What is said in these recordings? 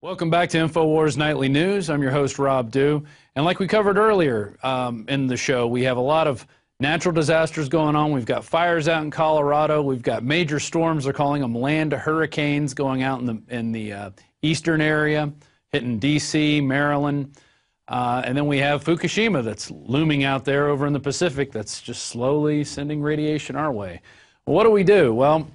Welcome back to InfoWars Nightly News. I'm your host, Rob Dew. And like we covered earlier in the show, we have a lot of natural disasters going on. We've got fires out in Colorado. We've got major storms. They're calling them land hurricanes going out in the eastern area, hitting D.C., Maryland. And then we have Fukushima that's looming out there over in the Pacific that's just slowly sending radiation our way. Well, what do we do? Well,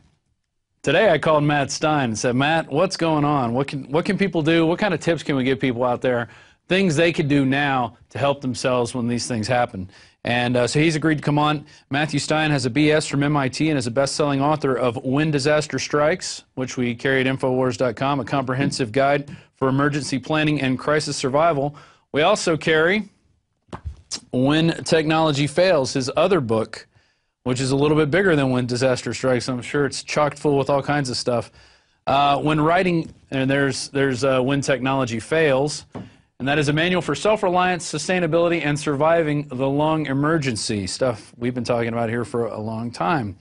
today I called Matt Stein and said, Matt, what's going on? What can people do? What kind of tips can we give people out there? Things they could do now to help themselves when these things happen. And so he's agreed to come on. Matthew Stein has a BS from MIT and is a best-selling author of When Disaster Strikes, which we carry at Infowars.com, a comprehensive guide for emergency planning and crisis survival. We also carry When Technology Fails, his other book, which is a little bit bigger than When Disaster Strikes. I'm sure it's chocked full with all kinds of stuff. When writing, and there's When Technology Fails, and that is a manual for self-reliance, sustainability, and surviving the long emergency, stuff we've been talking about here for a long time.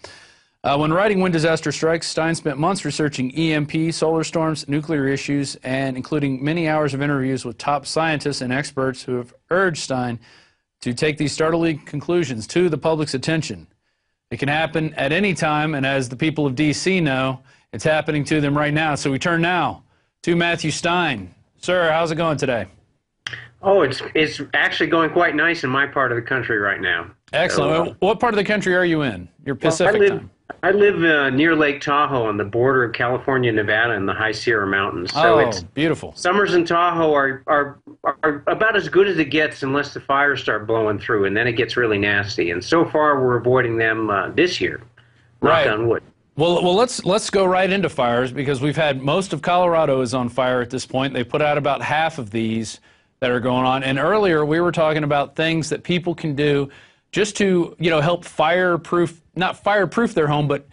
When writing When Disaster Strikes, Stein spent months researching EMP, solar storms, nuclear issues, and including many hours of interviews with top scientists and experts who have urged Stein to take these startling conclusions to the public's attention. It can happen at any time, and as the people of D.C. know, it's happening to them right now. So we turn now to Matthew Stein. Sir, how's it going today? Oh, it's actually going quite nice in my part of the country right now. Excellent. So, what part of the country are you in? Your Pacific time. I live near Lake Tahoe on the border of California and Nevada in the High Sierra Mountains. So it's beautiful. Summers in Tahoe are about as good as it gets unless the fires start blowing through, and then it gets really nasty. And so far, we're avoiding them this year. Knock on wood. Well, let's go right into fires because we've had most of Colorado is on fire at this point. They put out about half of these that are going on. And earlier, we were talking about things that people can do just to, help not fireproof their home, but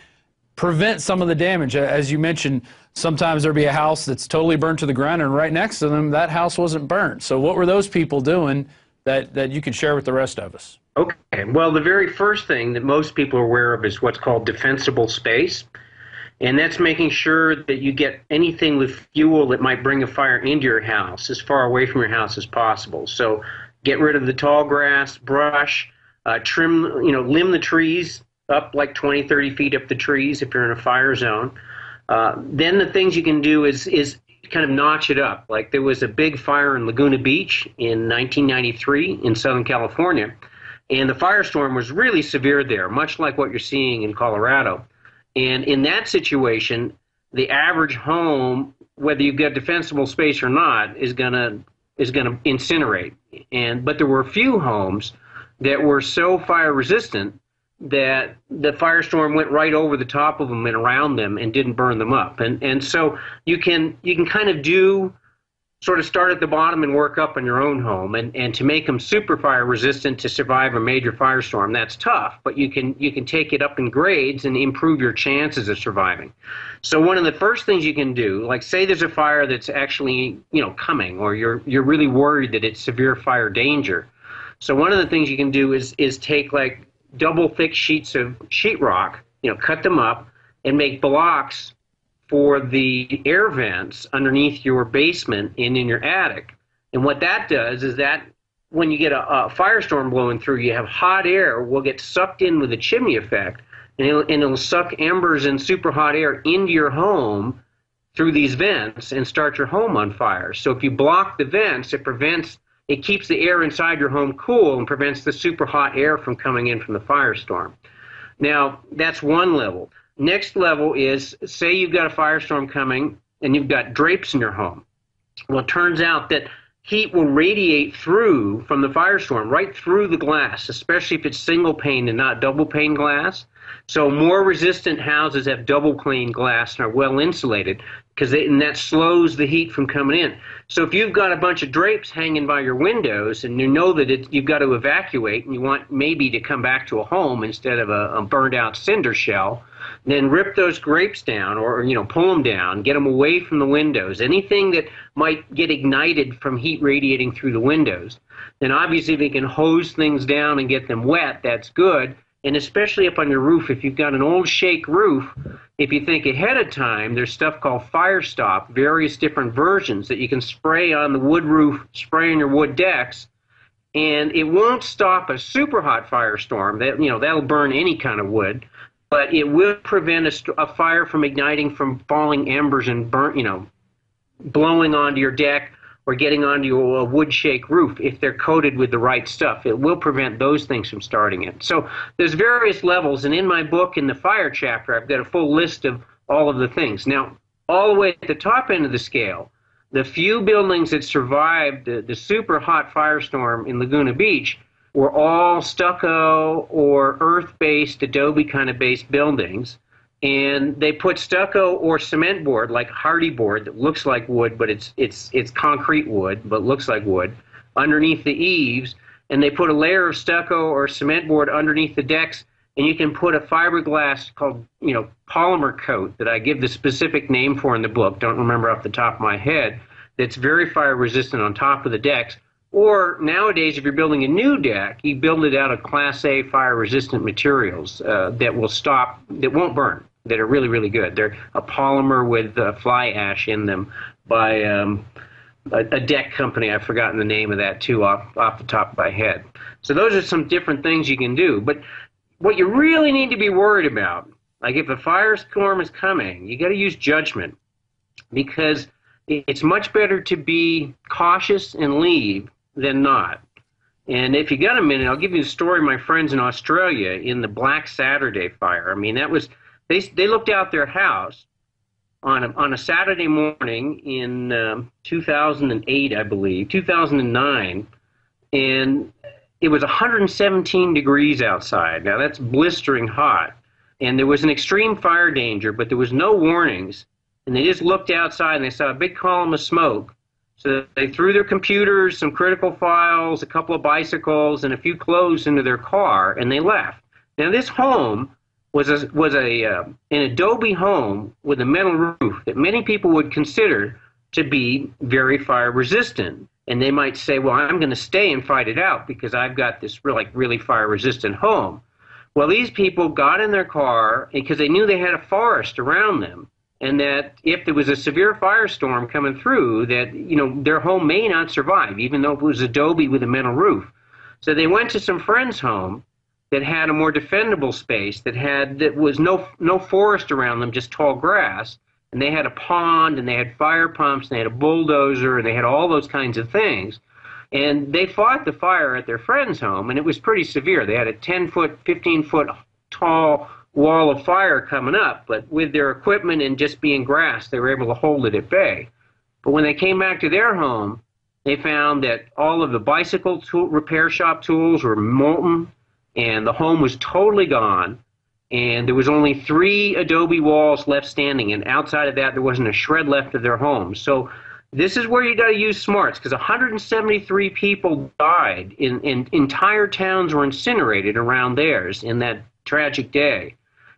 prevent some of the damage. As you mentioned, sometimes there'll be a house that's totally burnt to the ground, and right next to them, that house wasn't burnt. So what were those people doing that you could share with the rest of us? Okay. Well, the very first thing that most people are aware of is what's called defensible space. And that's making sure that you get anything with fuel that might bring a fire into your house as far away from your house as possible. So get rid of the tall grass, brush, limb the trees up like 20, 30 feet up the trees if you're in a fire zone. Then the things you can do is kind of notch it up. Like there was a big fire in Laguna Beach in 1993 in Southern California, and the firestorm was really severe there, much like what you're seeing in Colorado. And in that situation, the average home, whether you've got defensible space or not, is gonna incinerate. But there were a few homes that were so fire resistant that the firestorm went right over the top of them and around them and didn't burn them up. And so you can kind of sort of start at the bottom and work up on your own home, and to make them super fire resistant to survive a major firestorm, that's tough, but you can take it up in grades and improve your chances of surviving. So one of the first things you can do, like say there's a fire that's actually coming, or you're really worried that it's severe fire danger. So one of the things you can do is take like double thick sheets of sheetrock, cut them up and make blocks for the air vents underneath your basement and in your attic. And what that does is that when you get a firestorm blowing through, you have hot air will get sucked in with a chimney effect, and it'll suck embers and super hot air into your home through these vents and start your home on fire. So if you block the vents, it keeps the air inside your home cool and prevents the super hot air from coming in from the firestorm. Now, that's one level. Next level is, say you've got a firestorm coming and you've got drapes in your home. Well, it turns out that heat will radiate through from the firestorm, right through the glass, especially if it's single pane and not double pane glass. So more resistant houses have double pane glass and are well insulated, and that slows the heat from coming in. So if you've got a bunch of drapes hanging by your windows and you know that you've got to evacuate and you want maybe to come back to a home instead of a burned out cinder shell, then rip those drapes down, or pull them down, get them away from the windows. Anything that might get ignited from heat radiating through the windows. Then obviously if you can hose things down and get them wet, that's good. And especially up on your roof, if you've got an old shake roof, if you think ahead of time, there's stuff called Fire Stop, various different versions that you can spray on the wood roof, spray on your wood decks, and it won't stop a super hot firestorm. That'll burn any kind of wood, but it will prevent a fire from igniting from falling embers and blowing onto your deck or getting onto your wood shake roof if they're coated with the right stuff. It will prevent those things from starting it. So there's various levels, and in my book, in the fire chapter, I've got a full list of all of the things. Now, all the way at the top end of the scale, the few buildings that survived the super hot firestorm in Laguna Beach were all stucco or earth-based, adobe kind of based buildings. And they put stucco or cement board, like hardy board, that looks like wood, but it's concrete wood, but looks like wood, underneath the eaves. And they put a layer of stucco or cement board underneath the decks, and you can put a fiberglass called, polymer coat that I give the specific name for in the book, don't remember off the top of my head, that's very fire resistant on top of the decks. Or nowadays, if you're building a new deck, you build it out of Class A fire resistant materials that won't burn, that are really, really good. They're a polymer with fly ash in them by a deck company. I've forgotten the name of that too off the top of my head. So those are some different things you can do. But what you really need to be worried about, like if a firestorm is coming, you got to use judgment, because it's much better to be cautious and leave than not. And if you got a minute, I'll give you the story of my friends in Australia in the Black Saturday fire. I mean, that was, they looked out their house on a Saturday morning in 2008, I believe, 2009, and it was 117 degrees outside. Now, that's blistering hot. And there was an extreme fire danger, but there was no warnings. And they just looked outside and they saw a big column of smoke. So they threw their computers, some critical files, a couple of bicycles, and a few clothes into their car, and they left. Now, this home was an adobe home with a metal roof that many people would consider to be very fire resistant. And they might say, well, I'm going to stay and fight it out because I've got this really fire resistant home. Well, these people got in their car because they knew they had a forest around them, and that if there was a severe firestorm coming through, that their home may not survive, even though it was adobe with a metal roof. So they went to some friend's home that had a more defendable space, that was no forest around them, just tall grass, and they had a pond, and they had fire pumps, and they had a bulldozer, and they had all those kinds of things. And they fought the fire at their friend's home, and it was pretty severe. They had a 10-foot, 15-foot tall wall of fire coming up, but with their equipment and just being grass, they were able to hold it at bay. But when they came back to their home, they found that all of the bicycle repair shop tools were molten, and the home was totally gone, and there was only 3 adobe walls left standing, and outside of that, there wasn't a shred left of their home. So this is where you got to use smarts, because 173 people died, in entire towns were incinerated around theirs in that tragic day.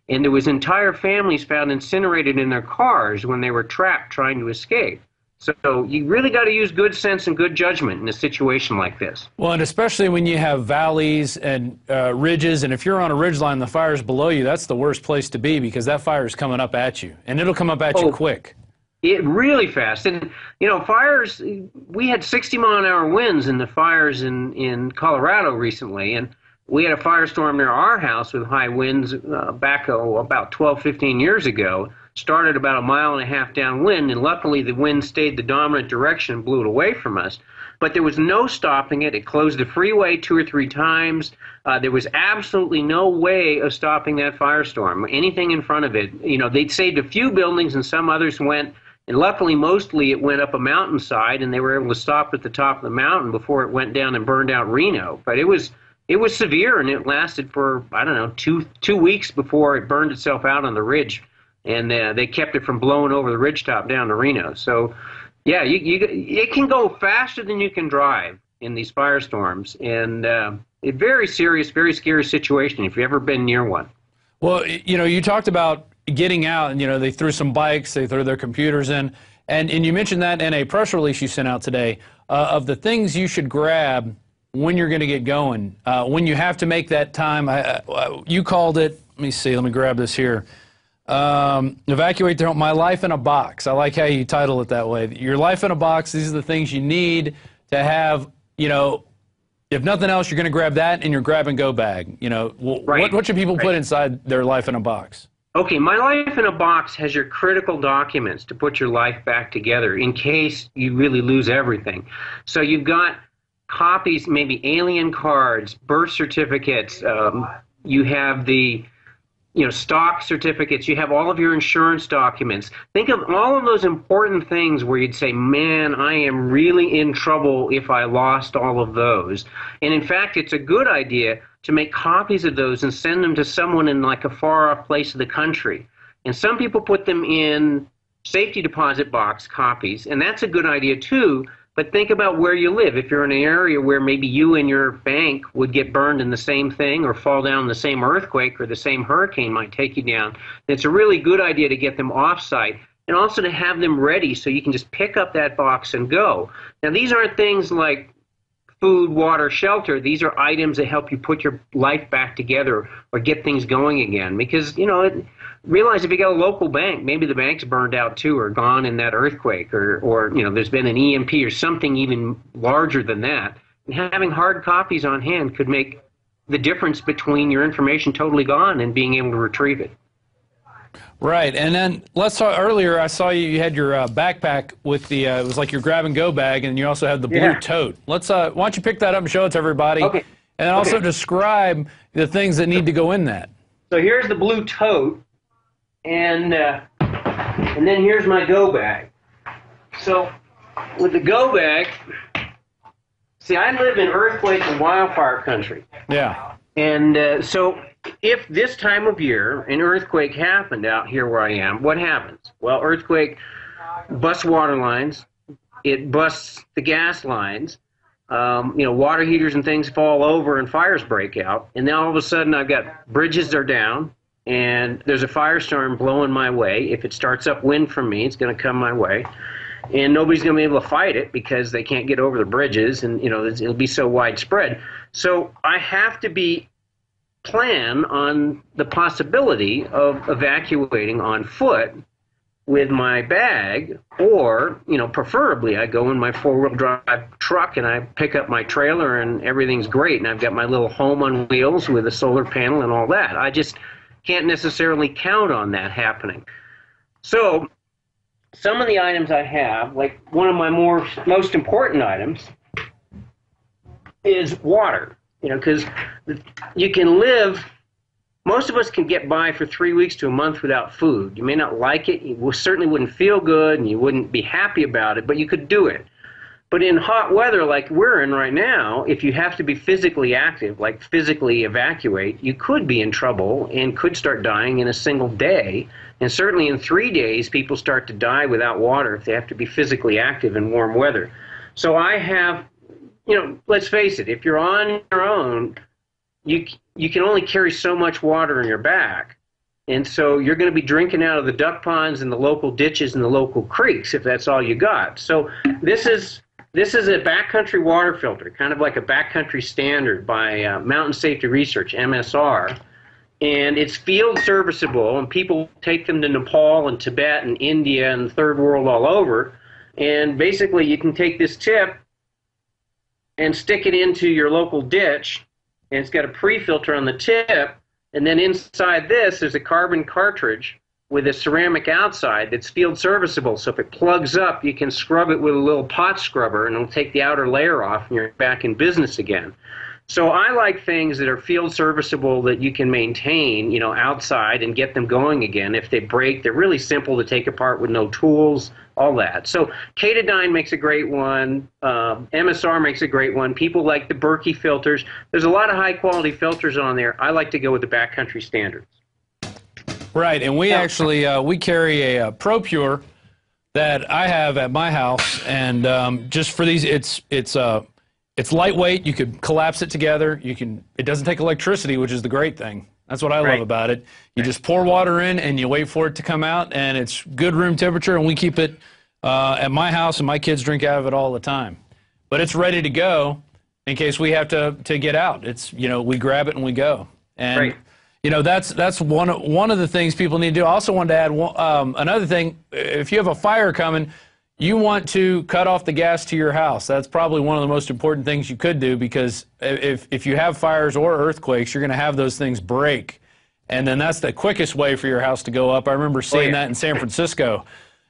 And there was entire families found incinerated in their cars when they were trapped trying to escape. So you really got to use good sense and good judgment in a situation like this. Well, and especially when you have valleys and ridges, and if you're on a ridgeline, the fire's below you, that's the worst place to be, because that fire is coming up at you, and it'll come up at you quick. It really fast. And, fires, we had 60-mile-an-hour winds in the fires in Colorado recently, and we had a firestorm near our house with high winds back about 12, 15 years ago. Started about 1.5 miles downwind, and luckily the wind stayed the dominant direction and blew it away from us. But there was no stopping it. It closed the freeway 2 or 3 times. There was absolutely no way of stopping that firestorm. Anything in front of it, they'd saved a few buildings and some others went. And luckily, mostly it went up a mountainside, and they were able to stop at the top of the mountain before it went down and burned out Reno. But it was severe, and it lasted for, I don't know, two weeks before it burned itself out on the ridge. And they kept it from blowing over the ridgetop down to Reno. So, yeah, it can go faster than you can drive in these firestorms. And a very serious, very scary situation if you've ever been near one. Well, you talked about getting out, and, they threw some bikes, they threw their computers in. And you mentioned that in a press release you sent out today of the things you should grab when you're going to get going, when you have to make that time. You called it, let me see, let me grab this here. Evacuate their home, my life in a box. I like how you title it that way. Your life in a box, these are the things you need to have, you know, if nothing else, you're going to grab that in your grab-and-go bag. You know, what should people put inside their life in a box? Okay, my life in a box has your critical documents to put your life back together in case you really lose everything. So you've got copies, maybe alien cards, birth certificates. You have the stock certificates, you have all of your insurance documents. Think of all of those important things where you'd say, man, I am really in trouble if I lost all of those. And in fact, it's a good idea to make copies of those and send them to someone in like a far off place of the country. And some people put them in safety deposit box copies, and that's a good idea too. But think about where you live. If you're in an area where maybe you and your bank would get burned in the same thing or fall down in the same earthquake or the same hurricane might take you down, it's a really good idea to get them off-site and also to have them ready so you can just pick up that box and go. Now, these aren't things like food, water, shelter. These are items that help you put your life back together or get things going again. Because, realize if you got a local bank, maybe the bank's burned out too or gone in that earthquake or there's been an EMP or something even larger than that. And having hard copies on hand could make the difference between your information totally gone and being able to retrieve it. Right, and then let's talk. Earlier, I saw you had your backpack with the. It was like your grab-and-go bag, and you also had the blue tote. Let's. Why don't you pick that up and show it to everybody? Okay. And also describe the things that need to go in that. So here's the blue tote, and then here's my go bag. So with the go bag, see, I live in earthquake and wildfire country. Yeah. And so if this time of year an earthquake happened out here where I am, what happens? Well, earthquake busts water lines, it busts the gas lines, water heaters and things fall over and fires break out, and then all of a sudden I've got bridges are down and there's a firestorm blowing my way. If it starts upwind from me, it's going to come my way. And nobody's going to be able to fight it because they can't get over the bridges, and it'll be so widespread. So I have to plan on the possibility of evacuating on foot with my bag, or preferably I go in my four-wheel drive truck and I pick up my trailer and everything's great, and I've got my little home on wheels with a solar panel and all that. I just can't necessarily count on that happening. So some of the items I have, like one of my most important items is water, because you can live, most of us can get by for 3 weeks to a month without food. You may not like it, you certainly wouldn't feel good, and you wouldn't be happy about it, but you could do it. But in hot weather like we're in right now, if you have to be physically active, like physically evacuate, you could be in trouble and could start dying in a single day. And certainly in 3 days, people start to die without water if they have to be physically active in warm weather. So I have, let's face it, if you're on your own, you can only carry so much water in your back. And so you're going to be drinking out of the duck ponds and the local ditches and the local creeks if that's all you got. So this is a backcountry water filter, kind of like a backcountry standard by Mountain Safety Research, MSR. And it's field serviceable, and people take them to Nepal and Tibet and India and the third world all over. And basically you can take this tip and stick it into your local ditch, and it's got a pre-filter on the tip, and then inside this there's a carbon cartridge with a ceramic outside that's field serviceable. So if it plugs up, you can scrub it with a little pot scrubber and it'll take the outer layer off and you're back in business again. So I like things that are field serviceable that you can maintain, outside and get them going again. If they break, they're really simple to take apart with no tools, all that. So Katadyn makes a great one. MSR makes a great one. People like the Berkey filters. There's a lot of high-quality filters on there. I like to go with the backcountry standards. Right, and we actually we carry a ProPure that I have at my house, and just for these, it's lightweight. You could collapse it together. It doesn't take electricity, which is the great thing. That's what I love about it. You just pour water in and you wait for it to come out, and it's good room temperature, and we keep it at my house, and my kids drink out of it all the time. But it's ready to go. in case we have to get out. It's, you know, we grab it and we go. And Right. you know, that's one of the things people need to do. I also wanted to add another thing. If you have a fire coming, you want to cut off the gas to your house. That's probably one of the most important things you could do, because if you have fires or earthquakes, you're going to have those things break. And then that's the quickest way for your house to go up. I remember seeing that in San Francisco.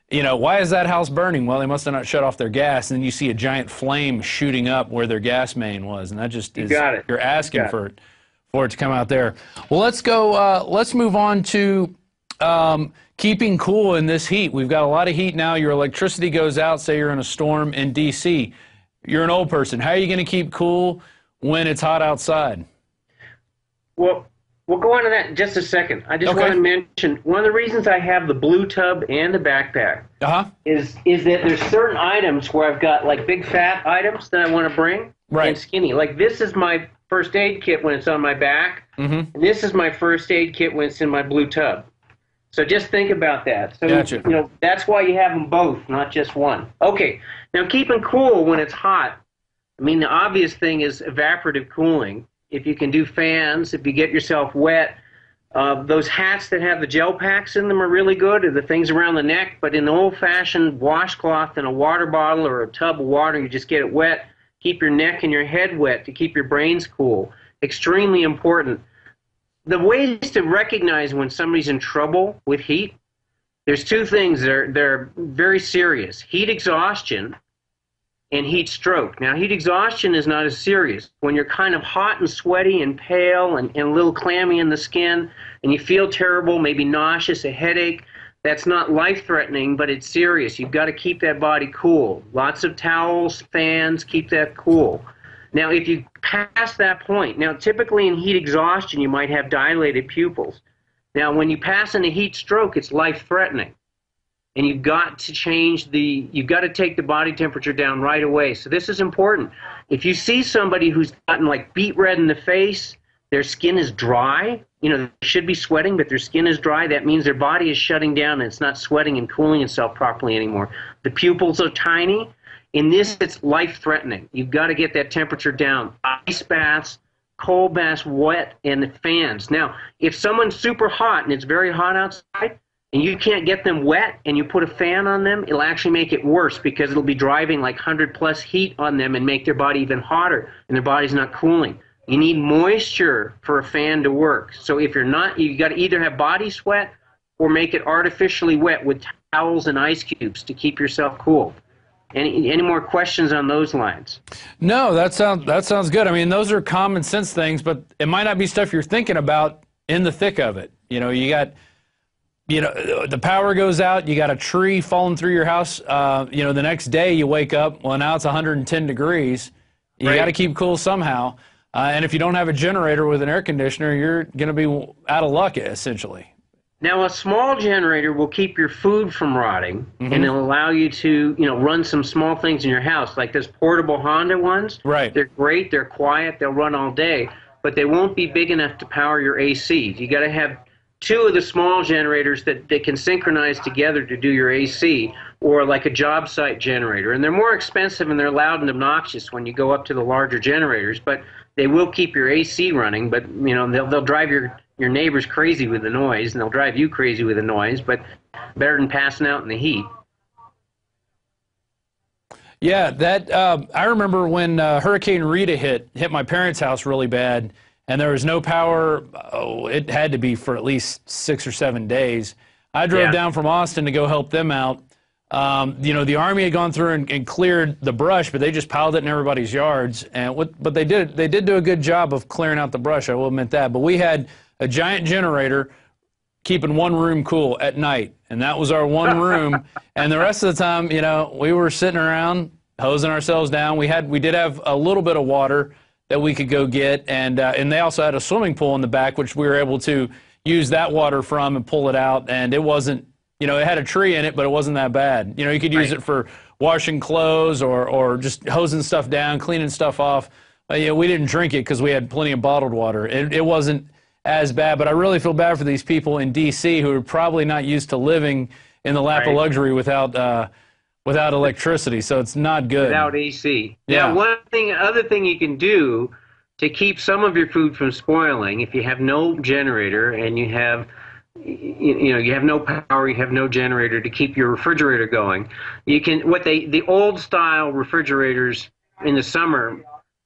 You know, why is that house burning? Well, they must have not shut off their gas. And then you see a giant flame shooting up where their gas main was. And that just is, you're asking for it to come out there. Well, let's go, let's move on to keeping cool in this heat. We've got a lot of heat now. Your electricity goes out, say you're in a storm in D.C. You're an old person. How are you going to keep cool when it's hot outside? Well, we'll go on to that in just a second. I just want to mention, one of the reasons I have the blue tub and the backpack is that there's certain items where I've got like big fat items that I want to bring, and skinny. Like this is my first aid kit when it's on my back, and this is my first aid kit when it's in my blue tub. So just think about that. So, you know, that's why you have them both, not just one. Okay, now keeping cool when it's hot, I mean, the obvious thing is evaporative cooling. If you can do fans, if you get yourself wet, those hats that have the gel packs in them are really good, or the things around the neck, but in the old-fashioned washcloth in a water bottle or a tub of water, you just get it wet. Keep your neck and your head wet to keep your brains cool. Extremely important. The ways to recognize when somebody's in trouble with heat, there's two things. They're very serious. Heat exhaustion and heat stroke. Now, heat exhaustion is not as serious. When you're kind of hot and sweaty and pale and a little clammy in the skin and you feel terrible, maybe nauseous, a headache, that's not life-threatening, but it's serious. You've got to keep that body cool. Lots of towels, fans, keep that cool. Now, if you pass that point, now typically in heat exhaustion, you might have dilated pupils. Now, when you pass into heat stroke, it's life-threatening. And you've got to you've got to take the body temperature down right away. So this is important. If you see somebody who's gotten like beet red in the face, their skin is dry, you know, they should be sweating, but their skin is dry, that means their body is shutting down and it's not sweating and cooling itself properly anymore. The pupils are tiny. In this, it's life-threatening. You've got to get that temperature down. Ice baths, cold baths, wet, and the fans. Now, if someone's super hot and it's very hot outside, and you can't get them wet and you put a fan on them, it'll actually make it worse because it'll be driving like 100+ heat on them and make their body even hotter, and their body's not cooling. You need moisture for a fan to work. So if you're not, you've got to either have body sweat or make it artificially wet with towels and ice cubes to keep yourself cool. Any more questions on those lines? No, that sounds good. I mean, those are common sense things, but it might not be stuff you're thinking about in the thick of it. You know, the power goes out, you got a tree falling through your house. You know, the next day you wake up, well, now it's 110 degrees. You got to keep cool somehow. And if you don't have a generator with an air conditioner, you're going to be out of luck, essentially. Now, a small generator will keep your food from rotting, and it'll allow you to, you know, run some small things in your house, like those portable Honda ones. They're great. They're quiet. They'll run all day, but they won't be big enough to power your AC. You got to have two of the small generators that can synchronize together to do your AC, or like a job site generator. And they're more expensive and they're loud and obnoxious when you go up to the larger generators, but they will keep your AC running. But, you know, they'll drive your neighbors crazy with the noise, and they'll drive you crazy with the noise, but better than passing out in the heat. Yeah, I remember when Hurricane Rita hit my parents' house really bad, and there was no power. Oh, it had to be for at least 6 or 7 days. I drove down from Austin to go help them out. You know, the Army had gone through and cleared the brush, but they just piled it in everybody's yards. But they did do a good job of clearing out the brush, I will admit that. But we had a giant generator keeping one room cool at night, and that was our one room. And the rest of the time, you know, we were sitting around hosing ourselves down. We did have a little bit of water that we could go get, and they also had a swimming pool in the back, which we were able to use that water from and pull it out. And it wasn't, you know, it had a tree in it, but it wasn't that bad. You know, you could use it for washing clothes or just hosing stuff down, cleaning stuff off. You know, we didn't drink it because we had plenty of bottled water. It wasn't as bad, but I really feel bad for these people in D.C. who are probably not used to living in the lap of luxury without without electricity, so it's not good. Without AC. Yeah. Now, other thing you can do to keep some of your food from spoiling, if you have no generator and you have no power, you have no generator to keep your refrigerator going, you can, the old style refrigerators in the summer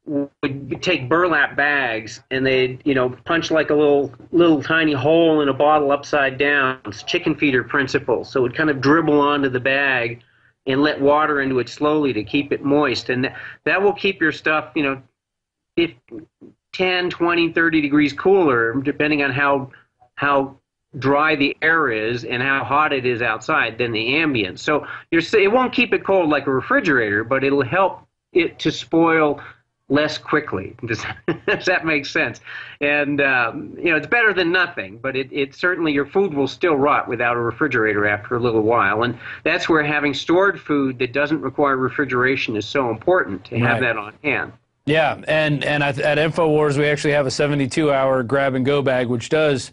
would take burlap bags and they'd, punch like a little tiny hole in a bottle upside down. It's chicken feeder principle. So it would kind of dribble onto the bag and let water into it slowly to keep it moist. And that will keep your stuff, 10, 20, 30 degrees cooler, depending on how dry the air is and how hot it is outside than the ambient. So it won't keep it cold like a refrigerator, but it'll help it to spoil less quickly. Does that make sense? And it's better than nothing, but it certainly, your food will still rot without a refrigerator after a little while. And that's where having stored food that doesn't require refrigeration is so important, to have that on hand. Yeah, and at InfoWars we actually have a 72-hour grab-and-go bag, which does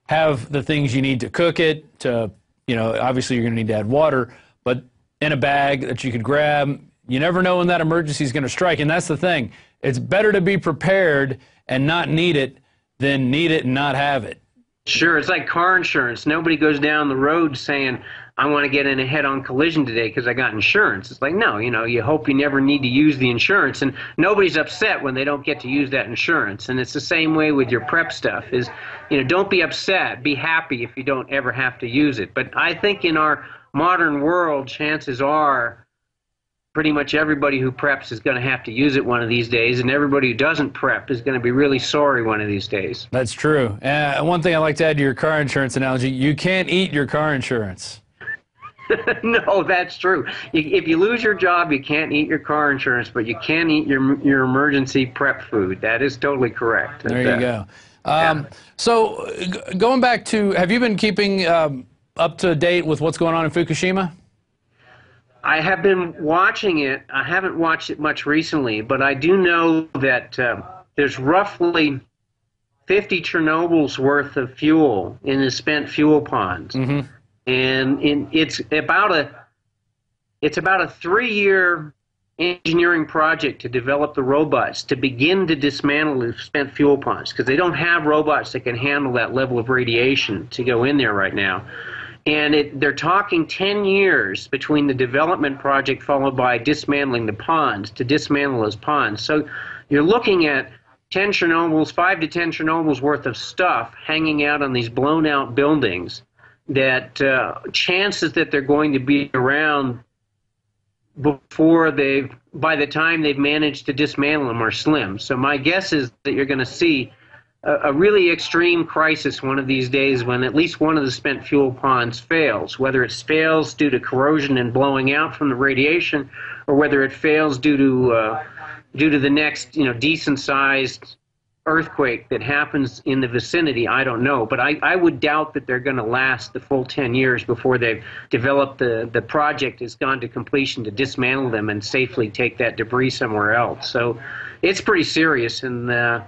have the things you need to cook it. To obviously you're going to need to add water, but in a bag that you could grab. You never know when that emergency is going to strike, and that's the thing. It's better to be prepared and not need it than need it and not have it. Sure, it's like car insurance. Nobody goes down the road saying, I want to get in a head-on collision today because I got insurance. It's like, no, you hope you never need to use the insurance, and nobody's upset when they don't get to use that insurance. And it's the same way with your prep stuff is, don't be upset. Be happy if you don't ever have to use it. But I think in our modern world, chances are pretty much everybody who preps is going to have to use it one of these days, and everybody who doesn't prep is going to be really sorry one of these days. That's true. One thing I'd like to add to your car insurance analogy, you can't eat your car insurance. No, that's true. If you lose your job, you can't eat your car insurance, but you can eat your emergency prep food. That is totally correct. There you go. So going back to, have you been keeping up to date with what's going on in Fukushima? I have been watching it. I haven't watched it much recently, but I do know that there's roughly 50 Chernobyls worth of fuel in the spent fuel ponds. Mm-hmm. And it's about a 3-year engineering project to develop the robots to begin to dismantle the spent fuel ponds, because they don't have robots that can handle that level of radiation to go in there right now. And they're talking 10 years between the development project followed by dismantling the ponds, to dismantle those ponds. So you're looking at 5 to 10 Chernobyls worth of stuff hanging out on these blown out buildings, that chances that they're going to be around by the time they've managed to dismantle them are slim. So my guess is that you're going to see a really extreme crisis one of these days when at least one of the spent fuel ponds fails, whether it fails due to corrosion and blowing out from the radiation, or whether it fails due to the next decent-sized earthquake that happens in the vicinity. I don't know, but I would doubt that they're going to last the full 10 years before they've developed the project has gone to completion to dismantle them and safely take that debris somewhere else. So it's pretty serious, and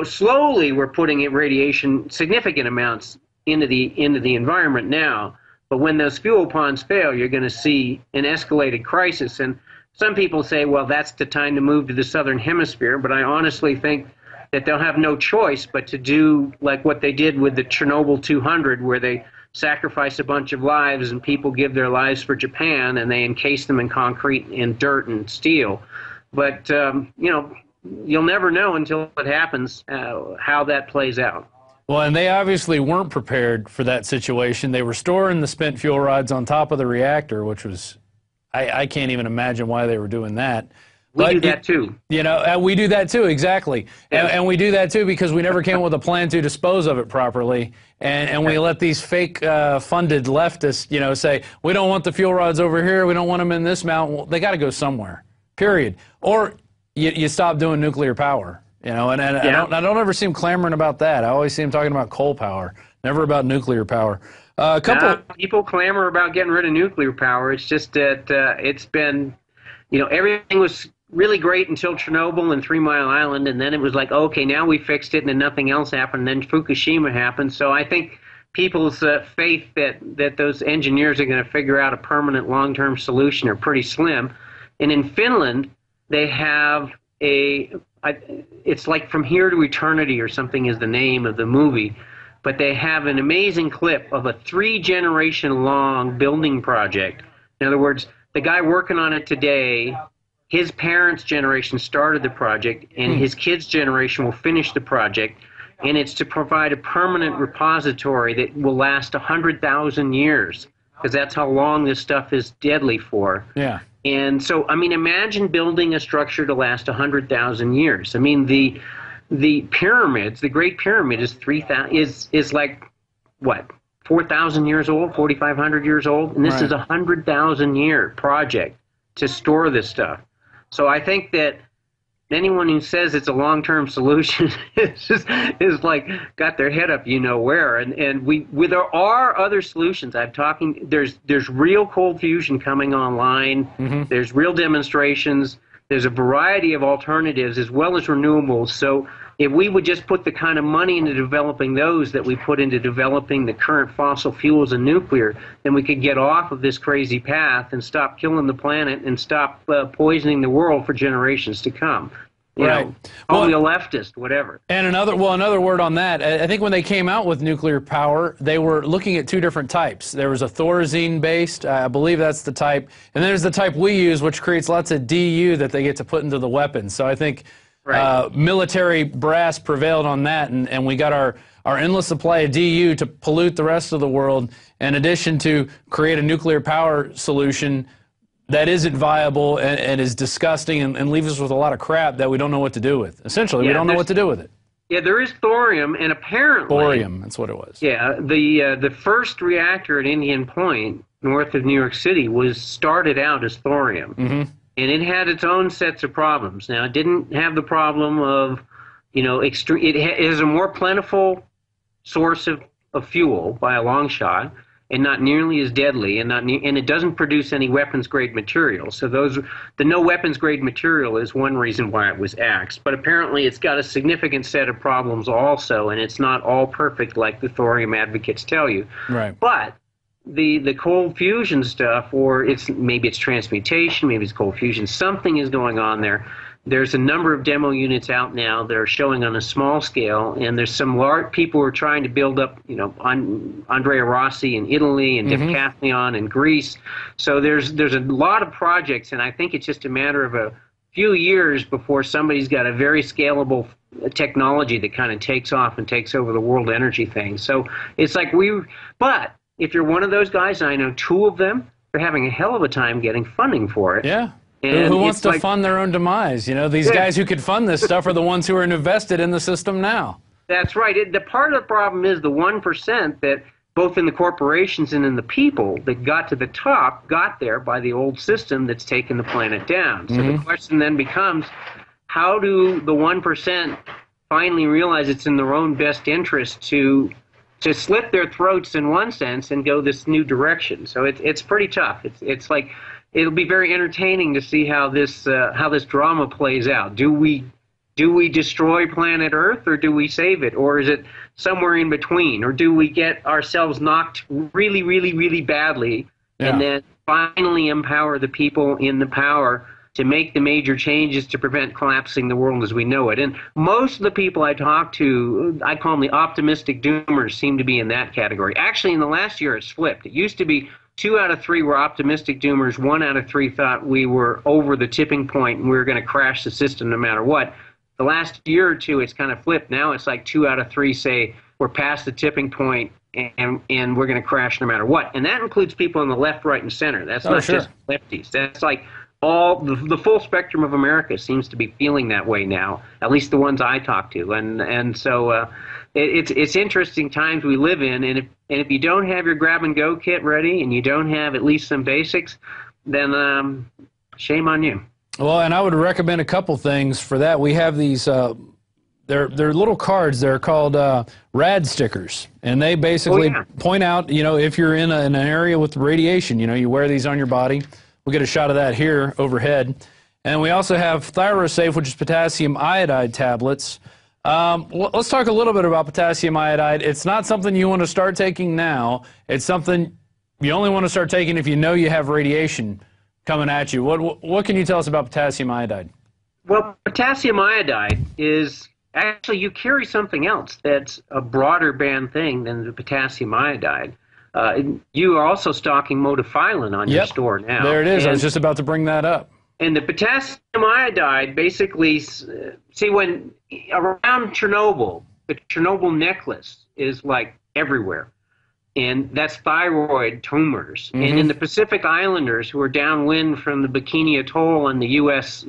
slowly we're putting radiation, significant amounts, into the environment now. But when those fuel ponds fail, you're going to see an escalated crisis. And some people say, well, that's the time to move to the southern hemisphere. But I honestly think that they'll have no choice but to do like what they did with the Chernobyl 200, where they sacrifice a bunch of lives and people give their lives for Japan, and they encase them in concrete and dirt and steel. But you'll never know until it happens how that plays out. Well, and they obviously weren't prepared for that situation. They were storing the spent fuel rods on top of the reactor, which was, I can't even imagine why they were doing that. We do that too. We do that too, exactly. Yeah. And we do that too because we never came up with a plan to dispose of it properly. And we let these fake funded leftists, say, we don't want the fuel rods over here, we don't want them in this mountain. Well, they got to go somewhere, period. Or you stop doing nuclear power, and I don't ever see them clamoring about that. I always see them talking about coal power, never about nuclear power. People clamor about getting rid of nuclear power. It's just that it's been, everything was really great until Chernobyl and 3 Mile Island, and then it was like, okay, now we fixed it, and then nothing else happened, and then Fukushima happened. So I think people's faith that those engineers are going to figure out a permanent long-term solution are pretty slim. And in Finland, they have it's like From Here to Eternity or something is the name of the movie, but they have an amazing clip of a 3-generation-long building project. In other words, the guy working on it today, his parents' generation started the project, and his kids' generation will finish the project, and it's to provide a permanent repository that will last 100,000 years, because that's how long this stuff is deadly for. Yeah. And so, I mean, imagine building a structure to last 100,000 years. I mean, the pyramids, the Great Pyramid is like, what, 4,000 years old, 4,500 years old? And this is a 100,000-year project to store this stuff. So I think that anyone who says it's a long-term solution is like got their head up, you know where. And there are other solutions. There's real cold fusion coming online. There's real demonstrations. There's a variety of alternatives as well as renewables. So if we would just put the kind of money into developing those that we put into developing the current fossil fuels and nuclear, then we could get off of this crazy path and stop killing the planet and stop poisoning the world for generations to come. You know, call me a leftist, whatever. And another word on that. I think when they came out with nuclear power, they were looking at 2 different types. There was a Thorazine-based, I believe that's the type, and then there's the type we use, which creates lots of DU that they get to put into the weapons. So I think military brass prevailed on that, and we got our endless supply of DU to pollute the rest of the world, in addition to create a nuclear power solution that isn't viable and is disgusting and leaves us with a lot of crap that we don't know what to do with. Essentially, we don't know what to do with it. Yeah, there is thorium, and apparently... Thorium, that's what it was. Yeah, the first reactor at Indian Point, north of New York City, was started out as thorium. And it had its own sets of problems. Now, it didn't have the problem of, you know, it is a more plentiful source of fuel by a long shot, and not nearly as deadly, and it doesn't produce any weapons-grade material. So the no weapons-grade material is one reason why it was axed. But apparently it's got a significant set of problems also, and it's not all perfect like the thorium advocates tell you. Right. But the cold fusion stuff, or maybe it's transmutation, maybe it's cold fusion, something is going on there. There's a number of demo units out now that are showing on a small scale, and there's some large people who are trying to build up, you know, Andrea Rossi in Italy and Decathlon in Greece. So there's a lot of projects, and I think it's just a matter of a few years before somebody's got a very scalable technology that kind of takes off and takes over the world energy thing. So it's like but if you're one of those guys, and I know 2 of them, they're having a hell of a time getting funding for it. Yeah. Who wants to fund their own demise? You know, these guys who could fund this stuff are the ones who are invested in the system now. That's right. The part of the problem is the 1% that both in the corporations and in the people that got to the top got there by the old system that's taken the planet down. So the question then becomes, how do the 1% finally realize it's in their own best interest to slit their throats in one sense and go this new direction? So it's pretty tough. It's like... It'll be very entertaining to see how this drama plays out. Do we destroy planet Earth, or do we save it, or is it somewhere in between, or do we get ourselves knocked really, really, really badly, and then finally empower the people in the power to make the major changes to prevent collapsing the world as we know it? And most of the people I talk to, I call them the optimistic doomers, seem to be in that category. Actually, in the last year, it's flipped. It used to be 2 out of 3 were optimistic doomers. 1 out of 3 thought we were over the tipping point and we were going to crash the system no matter what. The last year or 2, it's kind of flipped. Now it's like 2 out of 3 say we're past the tipping point and we're going to crash no matter what. And that includes people on the left, right, and center. That's not just lefties. That's like all the full spectrum of America seems to be feeling that way now, at least the ones I talk to. And so it's interesting times we live in, and if you don't have your grab-and-go kit ready and you don't have at least some basics, then shame on you. Well, and I would recommend a couple things for that. We have these, they're little cards. They're called rad stickers, and they basically point out, you know, if you're in an area with radiation, you know, you wear these on your body. We'll get a shot of that here overhead. And we also have ThyroSafe, which is potassium iodide tablets. Let's talk a little bit about potassium iodide. It's not something you want to start taking now. It's something you only want to start taking if you know you have radiation coming at you. What can you tell us about potassium iodide? Well, potassium iodide is actually, you carry something else that's a broader band thing than the potassium iodide. You are also stocking modafinil on your store now. There it is. I was just about to bring that up. And the potassium iodide basically, see, when around Chernobyl, the Chernobyl necklace is like everywhere. And that's thyroid tumors. Mm-hmm. And in the Pacific Islanders who are downwind from the Bikini Atoll and the U.S.,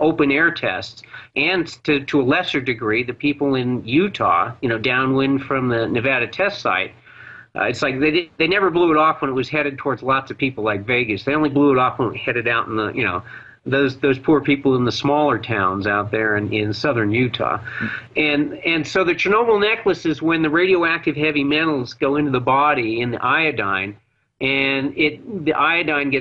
open air tests, and to a lesser degree, the people in Utah, downwind from the Nevada test site, it's like they never blew it off when it was headed towards lots of people like Vegas. They only blew it off when it headed out in the, those poor people in the smaller towns out there in southern Utah. And so the Chernobyl necklace is when the radioactive heavy metals go into the body in the iodine, and the iodine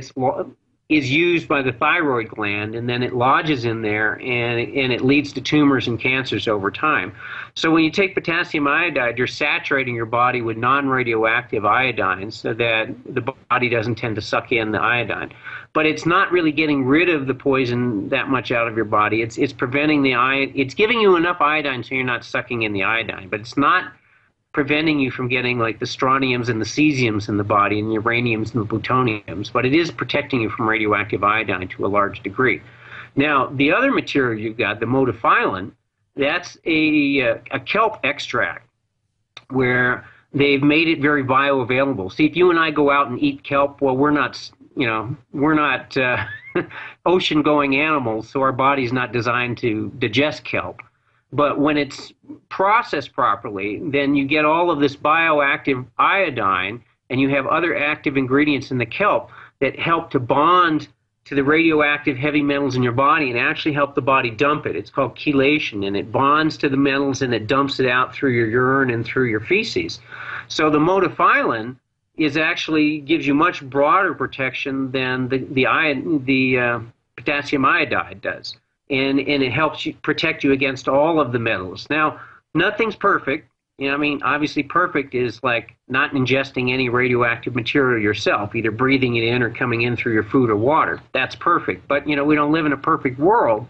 is used by the thyroid gland, and then it lodges in there, and it leads to tumors and cancers over time. So when you take potassium iodide, you're saturating your body with non-radioactive iodine so that the body doesn't tend to suck in the iodine. But it's not really getting rid of the poison that much out of your body. It's preventing it's giving you enough iodine so you're not sucking in the iodine, but it's not preventing you from getting like the strontiums and the cesiums in the body and the uraniums and the plutoniums, but it is protecting you from radioactive iodine to a large degree. Now, the other material you've got, the modafinil, that's a kelp extract where they've made it very bioavailable. See, if you and I go out and eat kelp, well, we're not ocean-going animals, so our body's not designed to digest kelp. But when it's processed properly, then you get all of this bioactive iodine, and you have other active ingredients in the kelp that help to bond to the radioactive heavy metals in your body and actually help the body dump it. It's called chelation, and it bonds to the metals and it dumps it out through your urine and through your feces. So the modafinil actually gives you much broader protection than the potassium iodide does. And it helps you protect you against all of the metals. Now, nothing's perfect. Obviously perfect is like not ingesting any radioactive material yourself, either breathing it in or coming in through your food or water. That's perfect. But, we don't live in a perfect world.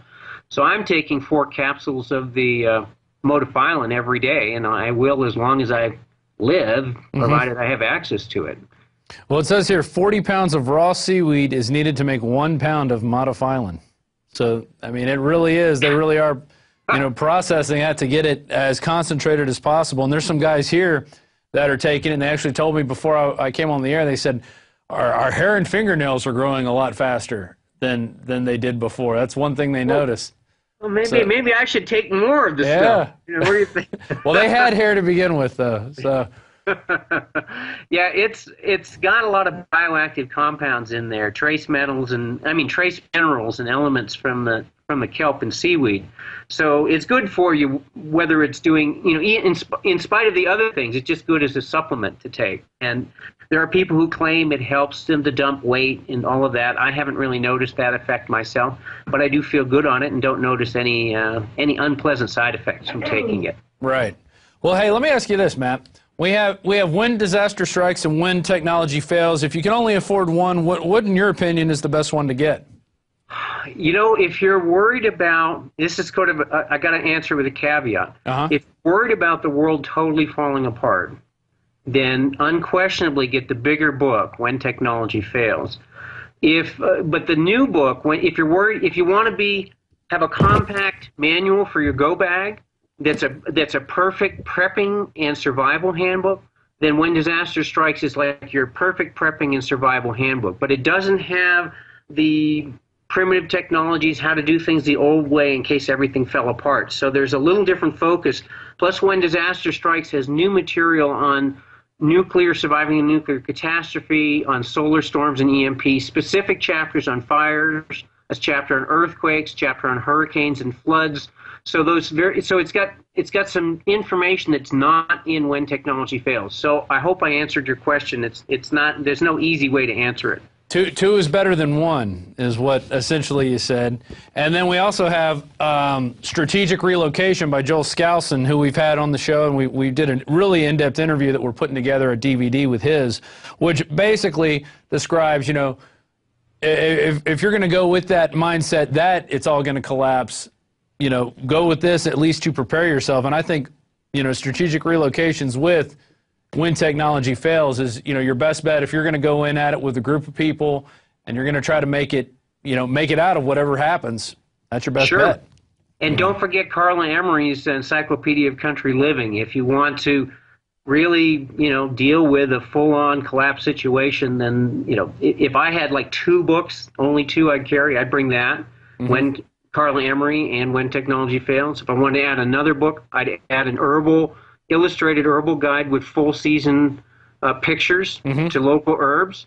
So I'm taking 4 capsules of the modafinil every day, and I will as long as I live, provided I have access to it. Well, it says here 40 pounds of raw seaweed is needed to make 1 pound of modafinil. So, it really is. They really are, processing that to get it as concentrated as possible. And there's some guys here that are taking it, and they actually told me before I came on the air, they said, our hair and fingernails are growing a lot faster than they did before. That's one thing they noticed. Well, maybe I should take more of this stuff. What do you think? Well, they had hair to begin with, though. So. Yeah, it's got a lot of bioactive compounds in there, trace metals trace minerals and elements from the kelp and seaweed. So it's good for you, whether it's doing, in spite of the other things, it's just good as a supplement to take. And there are people who claim it helps them to dump weight and all of that. I haven't really noticed that effect myself, but I do feel good on it and don't notice any unpleasant side effects from taking it. Right. Well, hey, let me ask you this, Matt. We have when disaster strikes and when technology fails. If you can only afford one, what in your opinion is the best one to get? If you're worried about, this is sort of, I got to answer with a caveat. If you're worried about the world totally falling apart, then unquestionably get the bigger book, When Technology Fails. But the new book, if you're worried, if you want to have a compact manual for your go bag, that's a perfect prepping and survival handbook, then When Disaster Strikes is like your perfect prepping and survival handbook. But it doesn't have the primitive technologies, how to do things the old way in case everything fell apart. So there's a little different focus. Plus, When Disaster Strikes has new material on surviving a nuclear catastrophe, on solar storms and EMP, specific chapters on fires, a chapter on earthquakes, chapter on hurricanes and floods. So it's got some information that's not in When Technology Fails. So I hope I answered your question. There's no easy way to answer it. Two is better than one, is what essentially you said. And then we also have Strategic Relocation by Joel Skousen, who we've had on the show, and we did a really in-depth interview that we're putting together, a DVD with his, which basically describes, you know, if you're going to go with that mindset that it's all going to collapse, you know, go with this at least to prepare yourself. And I think, you know, strategic relocations with when technology fails is, you know, your best bet. If you're going to go in at it with a group of people and you're going to try to make it, you know, make it out of whatever happens, that's your best bet. And don't forget Carla Emery's Encyclopedia of Country Living. If you want to really, you know, deal with a full-on collapse situation, then, you know, if I had like 2 books, only 2 I'd carry, I'd bring that. When Carla Emery and When Technology Fails. If I wanted to add another book, I'd add an illustrated herbal guide with full season pictures to local herbs.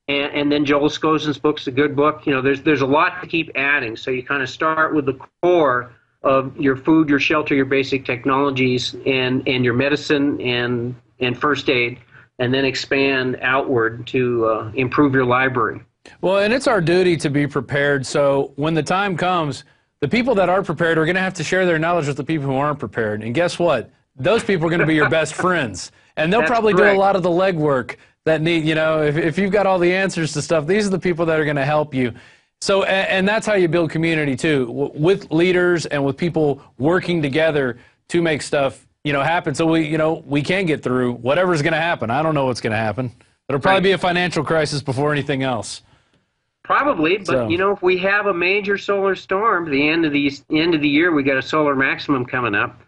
And then Joel Skousen's book's a good book. You know, there's a lot to keep adding. So you kind of start with the core of your food, your shelter, your basic technologies, and your medicine and first aid, and then expand outward to improve your library. Well, and it's our duty to be prepared. So when the time comes, the people that are prepared are going to have to share their knowledge with the people who aren't prepared. And guess what? Those people are going to be your best friends. And they'll probably do a lot of the legwork that need, you know, if you've got all the answers to stuff, these are the people that are going to help you. So, and that's how you build community too, with leaders and with people working together to make stuff, you know, happen. So we can get through whatever's going to happen. I don't know what's going to happen. It'll probably be a financial crisis before anything else. Probably, but you know, if we have a major solar storm, the end of the year, we got a solar maximum coming up.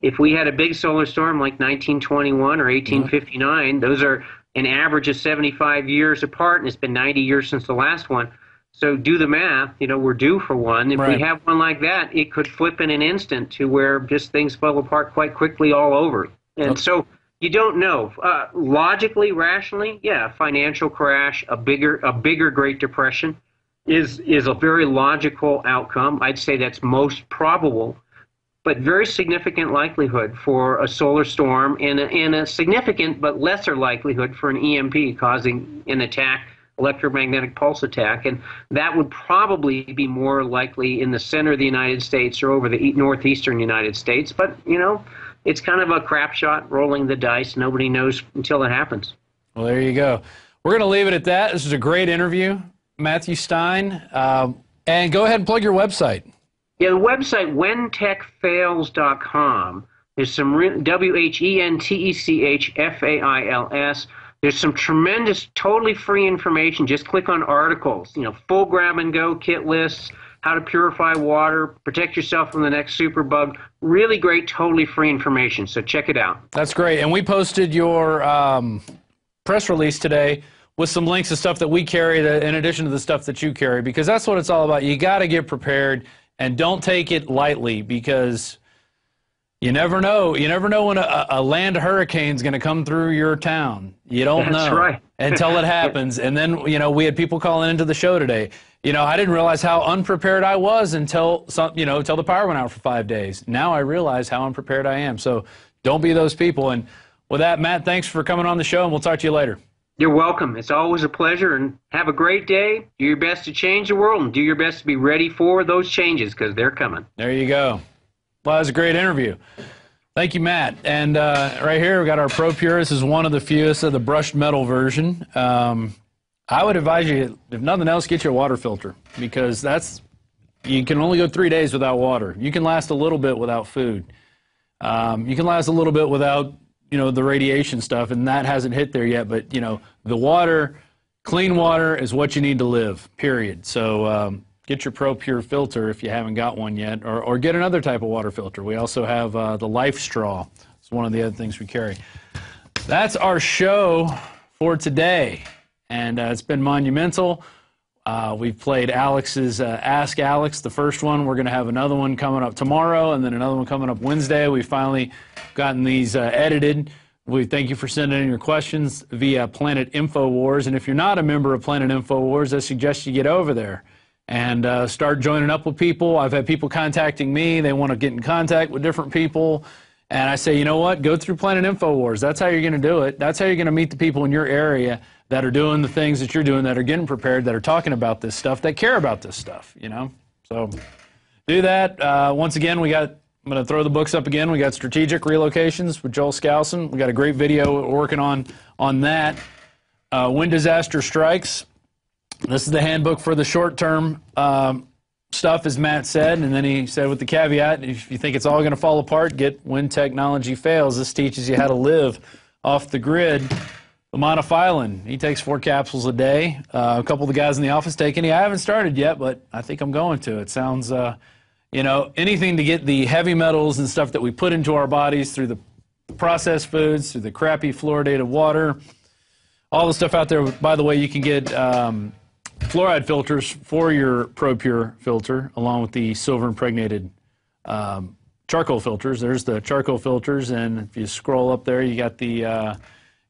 If we had a big solar storm like 1921 or 1859, those are an average of 75 years apart, and it's been 90 years since the last one. So do the math. You know, we're due for one. If we have one like that, it could flip in an instant to where just things fell apart quite quickly all over. And so you don't know. Logically, rationally, yeah, financial crash, a bigger Great Depression is a very logical outcome. I'd say that's most probable, but very significant likelihood for a solar storm, and a significant but lesser likelihood for an EMP causing an attack, electromagnetic pulse attack, and that would probably be more likely in the center of the United States or over the northeastern United States. But, you know, it's kind of a crapshot, rolling the dice. Nobody knows until it happens. Well, there you go. We're going to leave it at that. This was a great interview, Matthew Stein. And go ahead and plug your website. Yeah, the website, whentechfails.com. There's some WHENTECHFAILS. There's some tremendous, totally free information. Just click on articles. You know, full grab-and-go kit lists, how to purify water, protect yourself from the next superbug. Really great, totally free information. So check it out. That's great. And we posted your press release today with some links to stuff that we carry in addition to the stuff that you carry, because that's what it's all about. You got to get prepared. And don't take it lightly, because you never know. You never know when a land hurricane's going to come through your town. You don't know. That's right. Until it happens. And then, you know, we had people calling into the show today. You know, I didn't realize how unprepared I was until the power went out for 5 days. Now I realize how unprepared I am. So don't be those people. And with that, Matt, thanks for coming on the show, and we'll talk to you later. You're welcome. It's always a pleasure, and have a great day. Do your best to change the world, and do your best to be ready for those changes, because they're coming. There you go. Well, that was a great interview. Thank you, Matt. And right here, we've got our ProPure. This is one of the few. This is the brushed metal version. I would advise you, if nothing else, get your water filter, because you can only go 3 days without water. You can last a little bit without food. You can last a little bit without, you know, the radiation stuff, and that hasn't hit there yet. But, you know, the water, clean water is what you need to live, period. So get your ProPure filter if you haven't got one yet, or get another type of water filter. We also have the Life Straw. It's one of the other things we carry. That's our show for today, and it's been monumental. We've played Alex's Ask Alex, the first one. We're going to have another one coming up tomorrow, and then another one coming up Wednesday. We finally gotten these edited. We thank you for sending in your questions via Planet InfoWars. And if you're not a member of Planet InfoWars, I suggest you get over there and start joining up with people. I've had people contacting me. They want to get in contact with different people. And I say, you know what? Go through Planet InfoWars. That's how you're going to do it. That's how you're going to meet the people in your area that are doing the things that you're doing, that are getting prepared, that are talking about this stuff, that care about this stuff, you know? So do that. Once again, I'm going to throw the books up again. We got Strategic Relocations with Joel Skousen. We got a great video we're working on that. When Disaster Strikes. This is the handbook for the short-term stuff, as Matt said, and then he said with the caveat, if you think it's all going to fall apart, get When Technology Fails. This teaches you how to live off the grid. Lamont Filan, he takes 4 capsules a day. A couple of the guys in the office take any. I haven't started yet, but I think I'm going to. It sounds, you know, anything to get the heavy metals and stuff that we put into our bodies through the processed foods, through the crappy fluoridated water, all the stuff out there. By the way, you can get fluoride filters for your ProPure filter, along with the silver impregnated charcoal filters. There's the charcoal filters, and if you scroll up there, you got the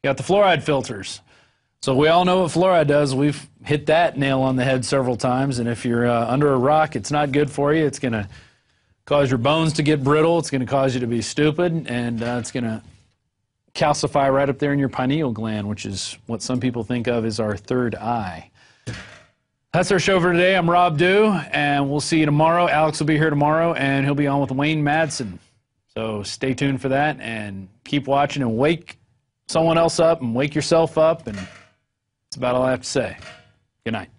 fluoride filters. So we all know what fluoride does. We've hit that nail on the head several times, and if you're under a rock, it's not good for you. It's going to cause your bones to get brittle. It's going to cause you to be stupid, and it's going to calcify right up there in your pineal gland, which is what some people think of as our third eye. That's our show for today. I'm Rob Dew, and we'll see you tomorrow. Alex will be here tomorrow, and he'll be on with Wayne Madsen. So stay tuned for that, and keep watching, and wake someone else up, and wake yourself up, and that's about all I have to say. Good night.